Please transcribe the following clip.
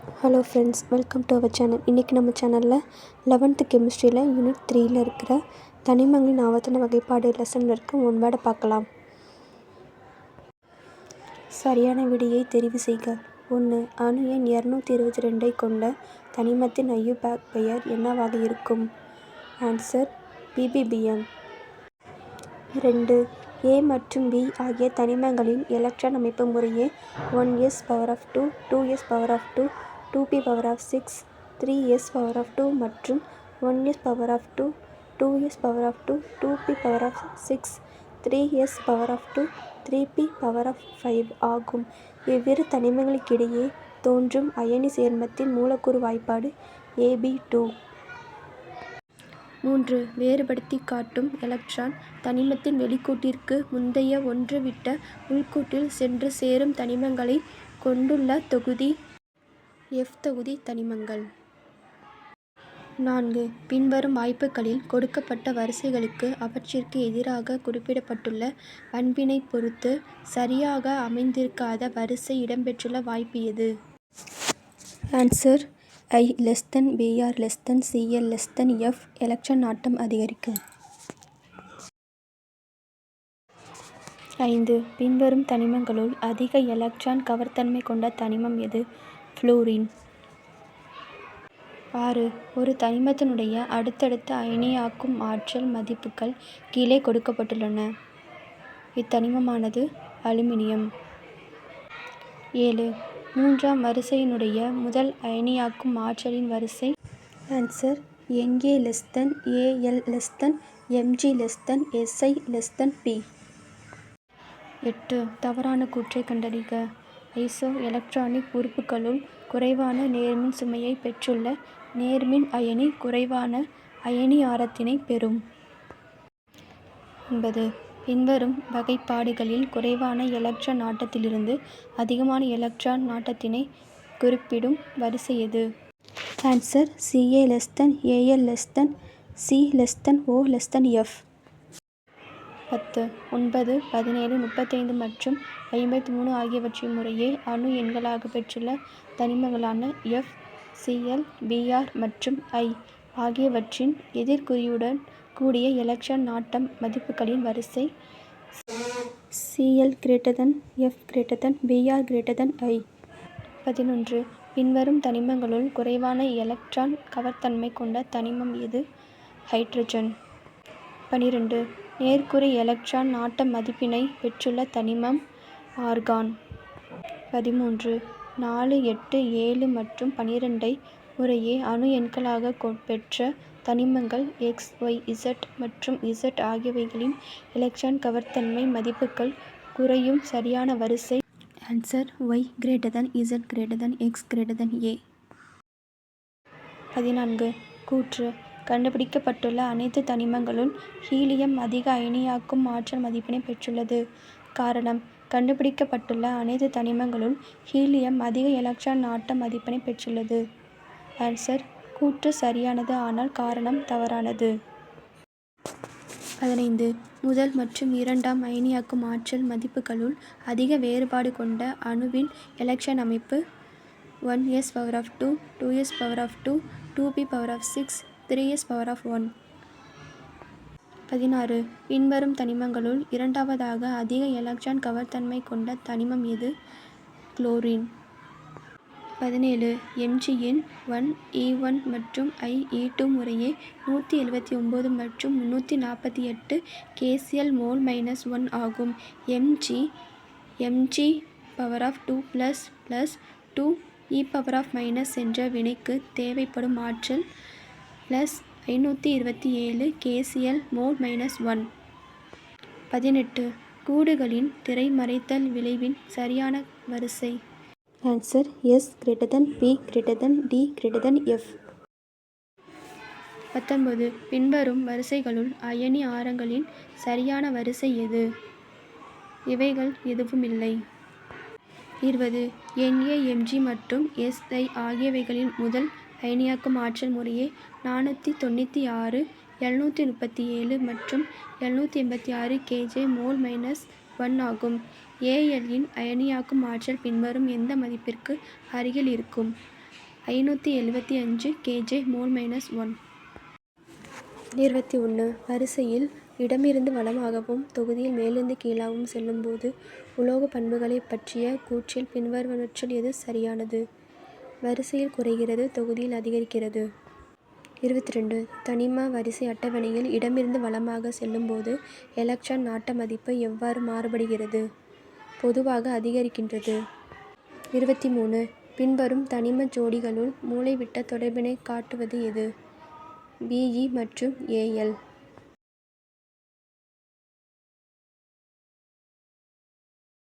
Hello friends, welcome to our channel. இன்றைக்கி நம்ம சேனலில் 11th கெமிஸ்ட்ரியில் யூனிட் 3ல் இருக்கிற தனிமங்களின் ஆவர்த்தன வகைப்பாடு லெசனில் இருக்க ஒன் வேர்டை பார்க்கலாம். சரியான விடையை தெரிவு செய்க. 1. அணு எண் 222 கொண்ட தனிமத்தின் IUPAC பெயர் என்னவாக இருக்கும்? Answer PBBM. 2. A மற்றும் B ஆகிய தனிமங்களின் எலக்ட்ரான் அமைப்பு முறையே 1s2, 2s2, 2p6, 3s2 மற்றும் 1s2, 2s2, 2p6, 3s2, 3p5 ஆகும். இவ்விரு தனிமங்களுக்கிடையே தோன்றும் அயனி சேர்மத்தின் மூலக்கூறு வாய்ப்பாடு AB2. 3. வேறுபடுத்தி காட்டும் எலக்ட்ரான் தனிமத்தின் வெளிக்கூட்டிற்கு முந்தைய ஒன்றுவிட்ட உள்கூட்டில் சென்று சேரும் தனிமங்களை கொண்டுள்ள தொகுதி F தொகுதி தனிமங்கள். 4. பின்வரும் வாய்ப்புகளில் கொடுக்கப்பட்ட வரிசைகளுக்கு அவற்றிற்கு எதிராக குறிப்பிடப்பட்டுள்ள பண்பினை பொறுத்து சரியாக அமைந்திருக்காத வரிசை இடம்பெற்றுள்ள வாய்ப்பு எது? Answer I Br Cl>F. Electron ஆட்டம் அதிகரிக்கும். 5. பின்வரும் தனிமங்களுள் அதிக எலக்ட்ரான் கவர்த்தன்மை கொண்ட தனிமம் எது? புளோரின். 6. ஒரு தனிமத்தினுடைய அடுத்தடுத்த அயனியாக்கும் ஆற்றல் மதிப்புகள் கீழே கொடுக்கப்பட்டுள்ளன. இத்தனிமமானது அலுமினியம். 7. 3ஆம் வரிசையினுடைய முதல் அயனியாக்கும் ஆற்றலின் வரிசை. Answer Na, Al, Mg, Si, P. 8. தவறான கூற்றை கண்டறிக. ஐசோ எலக்ட்ரானிக் உறுப்புகளுள் குறைவான நேர்மின் சுமையை பெற்றுள்ள நேர்மின் அயனி குறைவான அயனி ஆரத்தினை பெறும். 9. பின்வரும் வகைப்பாடுகளில் குறைவான எலக்ட்ரான் ஆட்டத்திலிருந்து அதிகமான எலக்ட்ரான் ஆட்டத்தினை குறிப்பிடும் வரிசை எது? Answer Ca, Al, C, O, F. 10. 9, 17, 35 மற்றும் 53 ஆகியவற்றை முறையே அணு எண்களாக பெற்றுள்ள தனிமங்களான F, Cl, Br மற்றும் I ஆகியவற்றின் எதிர்க்குறியுடன் கூடிய எலக்ட்ரான் ஆட்டம் மதிப்புகளின் வரிசை. Cl F Br I. 11. பின்வரும் தனிமங்களுள் குறைவான எலக்ட்ரான் கவர்த்தன்மை கொண்ட தனிமம் எது? ஹைட்ரஜன். 12. நேர்க்குறி எலக்ட்ரான் ஆட்ட மதிப்பினை பெற்றுள்ள தனிமம் ஆர்கான். 13. 4, 8, 7 மற்றும் 12 முறையே அணு எண்களாக பெற்ற தனிமங்கள் X, Y, Z மற்றும் Z ஆகியவைகளின் எலக்ட்ரான் கவர்த்தன்மை மதிப்புகள் குறையும் சரியான வரிசை. Answer Y>Z>X>A. 14. கூற்று. கண்டுபிடிக்கப்பட்டுள்ள அனைத்து தனிமங்களுள் ஹீலியம் அதிக அயனியாக்கும் ஆற்றல் மதிப்பினை பெற்றுள்ளது. காரணம். கண்டுபிடிக்கப்பட்டுள்ள அனைத்து தனிமங்களுள் ஹீலியம் அதிக எலக்ட்ரான் ஆட்ட மதிப்பினை பெற்றுள்ளது. ஆன்சர். கூற்று சரியானது, ஆனால் காரணம் தவறானது. 15. முதல் மற்றும் இரண்டாம் அயனியாக்கும் ஆற்றல் மதிப்புகளுள் அதிக வேறுபாடு கொண்ட அணுவின் எலக்ட்ரான் அமைப்பு 1s2, 2s2, 2p6, 3s1. 16. பின்வரும் தனிமங்களுள் இரண்டாவதாக அதிக எலக்ட்ரான் கவர்த்தன்மை கொண்ட தனிமம் எது? குளோரின். 17. Mg எண் 1, E1 மற்றும் I, E2 முறையே 179 மற்றும் 348 kCl mol-1 ஆகும். Mg2 2e- என்ற வினைக்கு தேவைப்படும் ஆற்றல் +527 kCl mol-1. 18. கூடுகளின் திரைமறைத்தல் விளைவின் சரியான வரிசை. Answer S>P>D>F. 19. பின்வரும் வரிசைகளுள் அயனி ஆரங்களின் சரியான வரிசை எது? இவைகள் எதுவுமில்லை. 20. Na, Mg மற்றும் Si ஆகியவைகளின் முதல் அயனியாக்கும் ஆற்றல் முறையே 496, 737 மற்றும் 786 kJ mol-1 ஆகும். Al இன் அயனியாக்கும் ஆற்றல் பின்வரும் எந்த மதிப்பிற்கு அருகில் இருக்கும்? 575 kJ mol-1. 21. வரிசையில் இடமிருந்து வலமாகவும் தொகுதியில் மேலிருந்து கீழாகவும் செல்லும்போது உலோக பண்புகளைப் பற்றிய கூற்றில் பின்வருவனவற்றுள் எது சரியானது? வரிசையில் குறைகிறது, தொகுதியில் அதிகரிக்கிறது. 22. தனிம வரிசை அட்டவணையில் இடமிருந்து வலமாக செல்லும்போது எலக்ட்ரான் நாட்ட மதிப்பு எவ்வாறு மாறுபடுகிறது? பொதுவாக அதிகரிக்கின்றது. 23. பின்வரும் தனிம ஜோடிகளுள் மூலைவிட்ட தொடர்பினை காட்டுவது எது? Be மற்றும் Al.